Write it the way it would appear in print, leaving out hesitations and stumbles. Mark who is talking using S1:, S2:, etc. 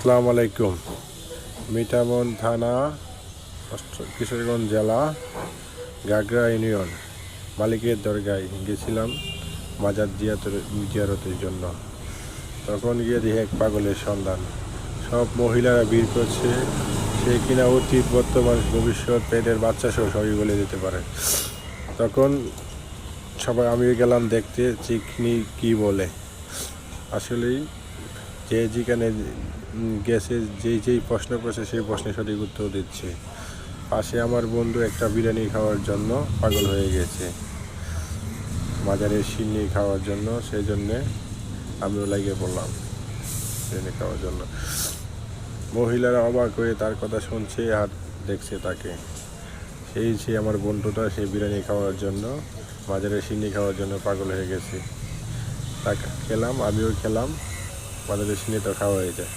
S1: আসসালামু আলাইকুম। মিঠামন থানা, কিশোরগঞ্জ জেলা, গাগরা ইউনিয়ন মালিকের দরগায় গেছিলাম মাজার জিয়ারতের জন্য। তখন গিয়ে দেখি এক পাগলের সন্ধান। সব মহিলারা ভিড় করছে, সে কিনা অতীত, বর্তমান, ভবিষ্যৎ, পেটের বাচ্চা সহ সবই বলে দিতে পারে। তখন সবাই আমিও গেলাম দেখতে চিকনি কি বলে। আসলেই যে যেখানে গেছে, যেই প্রশ্ন করছে সেই প্রশ্নের সঠিক উত্তর দিচ্ছে। পাশে আমার বন্ধু একটা বিরিয়ানি খাওয়ার জন্য পাগল হয়ে গেছে, মাজারের সিন্নি খাওয়ার জন্য। সেই জন্যে আমিও লাগিয়ে পড়লাম বিরিয়ানি খাওয়ার জন্য। মহিলারা অবাক হয়ে তার কথা শুনছে আর দেখছে তাকে। সে আমার বন্ধুটা, সেই বিরিয়ানি খাওয়ার জন্য, মাজারের সিন্নি খাওয়ার জন্য পাগল হয়ে গেছে। তাকে খেলাম, আমিও খেলাম, মাজারের সিন্নি তো খাওয়া হয়ে যায়।